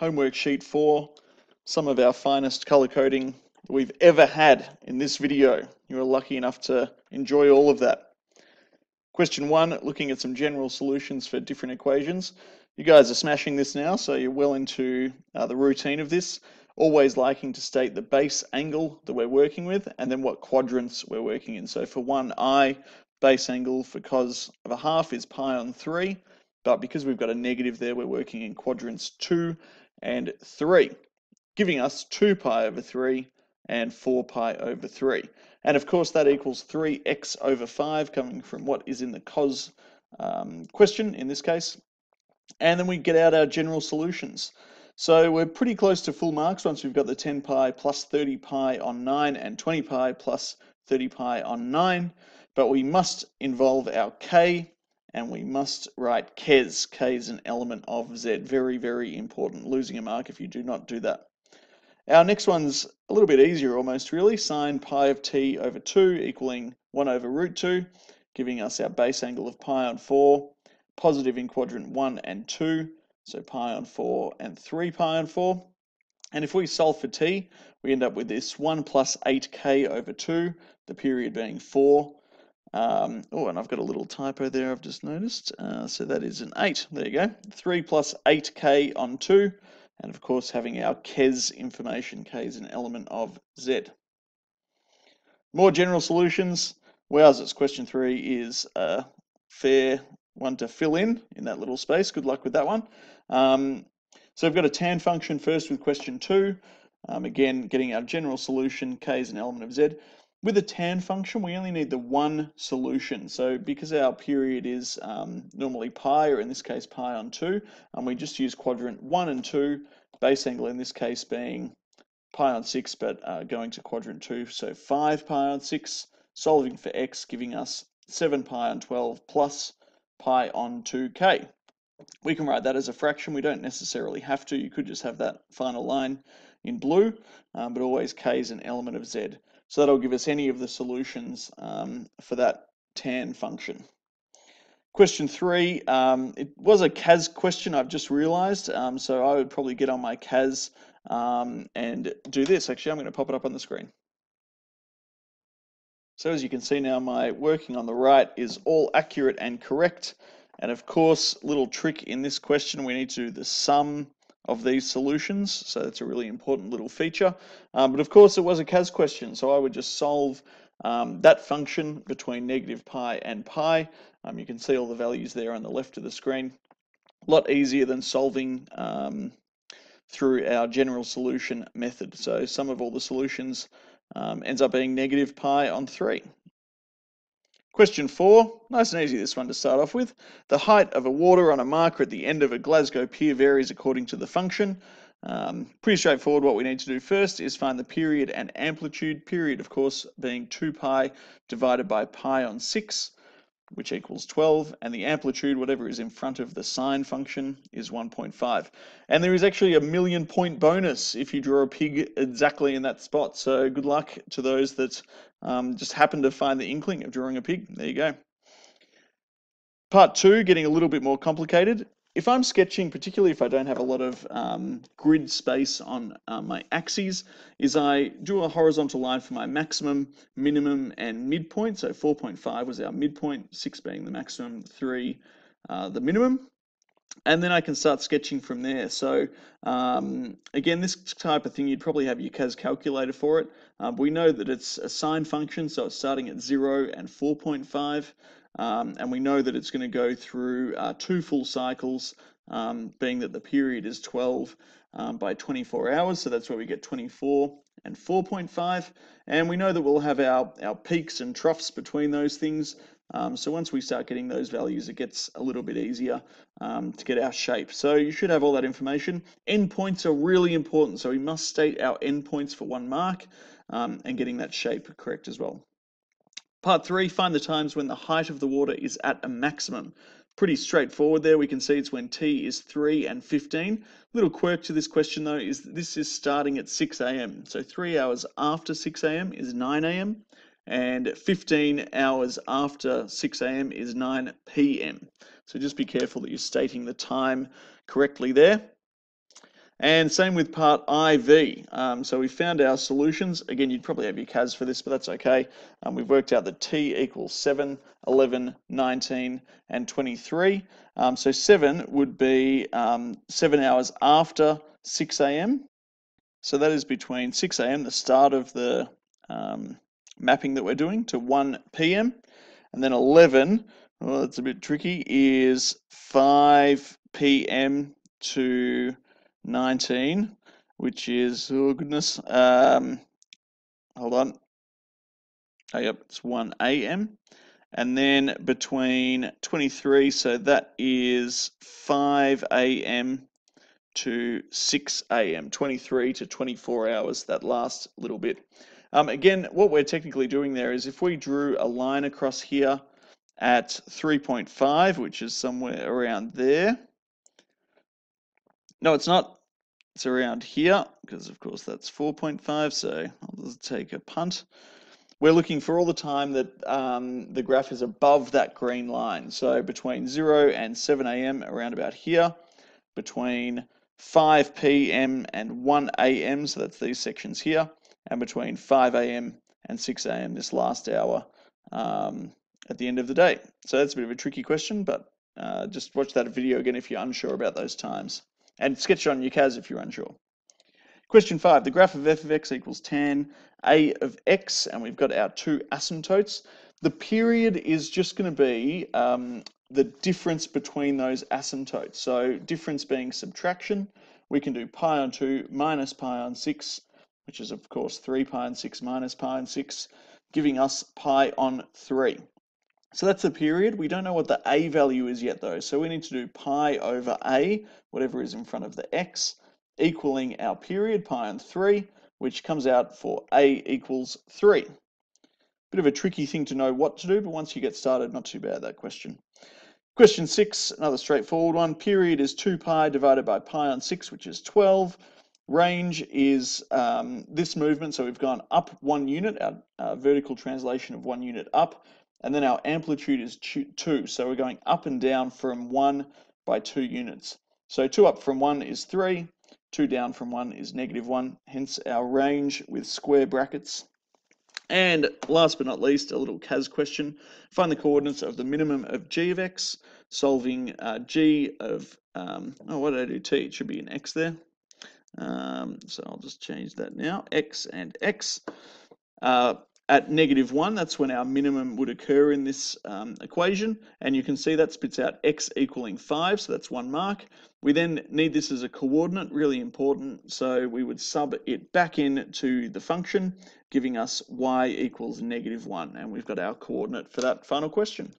homework sheet 4, some of our finest color coding we've ever had in this video. You were lucky enough to enjoy all of that. Question 1, looking at some general solutions for different equations. You guys are smashing this now, so you're well into the routine of this. Always liking to state the base angle that we're working with and then what quadrants we're working in. So for 1i, base angle for cos of a half is pi on 3, but because we've got a negative there, we're working in quadrants 2 and 3, giving us 2 pi over 3 and 4 pi over 3. And of course that equals 3x over 5, coming from what is in the cos question in this case. And then we get out our general solutions. So we're pretty close to full marks once we've got the 10 pi plus 30 pi on 9 and 20 pi plus 30 pi on 9. But we must involve our k, and we must write kes. K is an element of z. Very, very important. Losing a mark if you do not do that. Our next one's a little bit easier almost really. Sine pi of t over 2 equaling 1 over root 2, giving us our base angle of pi on 4, positive in quadrant 1 and 2, so pi on 4 and 3 pi on 4. And if we solve for t, we end up with this 1 plus 8k over 2, the period being 4. Oh, and I've got a little typo there I've just noticed, so that is an 8. There you go. 3 plus 8k on 2. And of course, having our kes information, k is an element of z. More general solutions. Wowzers, question 3 is a fair one to fill in that little space. Good luck with that one. So we've got a tan function first with question 2. Again, getting our general solution, k is an element of z. With a tan function, we only need the one solution. So because our period is normally pi, or in this case pi on 2, we just use quadrant 1 and 2, base angle in this case being pi on 6, but going to quadrant 2, so 5 pi on 6, solving for x, giving us 7 pi on 12 plus pi on 2k. We can write that as a fraction. We don't necessarily have to. You could just have that final line in blue, but always k is an element of z. So that'll give us any of the solutions for that tan function. Question 3, it was a CAS question, I've just realized, so I would probably get on my CAS and do this. Actually, I'm going to pop it up on the screen. So as you can see now, my working on the right is all accurate and correct. And of course, little trick in this question, we need to do the sum of these solutions. So that's a really important little feature. But of course, it was a CAS question, so I would just solve that function between negative pi and pi. You can see all the values there on the left of the screen. A lot easier than solving through our general solution method. So sum of all the solutions ends up being negative pi on 3. Question 4, nice and easy this one to start off with. The height of a water on a marker at the end of a Glasgow pier varies according to the function. Pretty straightforward. What we need to do first is find the period and amplitude. Period, of course, being 2 pi divided by pi on 6, which equals 12, and the amplitude, whatever is in front of the sine function, is 1.5. And there is actually a 1,000,000 point bonus if you draw a pig exactly in that spot. So good luck to those that just happen to find the inkling of drawing a pig. There you go. Part 2, getting a little bit more complicated. If I'm sketching, particularly if I don't have a lot of grid space on my axes, is I do a horizontal line for my maximum, minimum, and midpoint. So 4.5 was our midpoint, 6 being the maximum, 3 the minimum. And then I can start sketching from there. So again, this type of thing, you'd probably have your CAS calculator for it. But we know that it's a sine function, so it's starting at 0 and 4.5. And we know that it's going to go through 2 full cycles, being that the period is 12 by 24 hours. So that's where we get 24 and 4.5. And we know that we'll have our peaks and troughs between those things. So once we start getting those values, it gets a little bit easier to get our shape. So you should have all that information. Endpoints are really important. So we must state our endpoints for 1 mark and getting that shape correct as well. Part 3, find the times when the height of the water is at a maximum. Pretty straightforward there. We can see it's when t is 3 and 15. Little quirk to this question though is that this is starting at 6 a.m. So 3 hours after 6 a.m. is 9 a.m. and 15 hours after 6 a.m. is 9 p.m. So just be careful that you're stating the time correctly there. And same with part IV. So we found our solutions. Again, you'd probably have your CAS for this, but that's okay. We've worked out that T equals 7, 11, 19, and 23. So 7 would be 7 hours after 6 a.m. So that is between 6 a.m., the start of the mapping that we're doing, to 1 p.m. And then 11, well, that's a bit tricky, is 5 p.m. to 19, which is, oh goodness, hold on. Oh, yep, it's 1 a.m. And then between 23, so that is 5 a.m. to 6 a.m., 23 to 24 hours, that last little bit. Again, what we're technically doing there is if we drew a line across here at 3.5, which is somewhere around there. No, it's not. It's around here, because of course that's 4.5, so I'll just take a punt. We're looking for all the time that the graph is above that green line. So between 0 and 7 a.m., around about here, between 5 p.m. and 1 a.m., so that's these sections here, and between 5 a.m. and 6 a.m., this last hour at the end of the day. So that's a bit of a tricky question, but just watch that video again if you're unsure about those times. And sketch it on your CAS if you're unsure. Question 5, the graph of f of x equals tan a of x, and we've got our two asymptotes. The period is just going to be the difference between those asymptotes. So difference being subtraction, we can do pi on 2 minus pi on 6, which is of course 3 pi on 6 minus pi on 6, giving us pi on 3. So that's the period. We don't know what the a value is yet though, so we need to do pi over a, whatever is in front of the x, equaling our period, pi on 3, which comes out for a equals 3. Bit of a tricky thing to know what to do, but once you get started, not too bad, that question. Question 6, another straightforward one. Period is 2 pi divided by pi on 6, which is 12. Range is this movement, so we've gone up 1 unit, our vertical translation of 1 unit up, and then our amplitude is 2, so we're going up and down from 1 by 2 units. So 2 up from 1 is 3, 2 down from 1 is -1, hence our range with square brackets. And last but not least, a little CAS question. Find the coordinates of the minimum of g of x, solving g of, oh, what did I do, t? It should be an x there. So I'll just change that now, x and x. At -1, that's when our minimum would occur in this equation, and you can see that spits out x equaling 5, so that's 1 mark. We then need this as a coordinate, really important, so we would sub it back into the function, giving us y equals -1, and we've got our coordinate for that final question.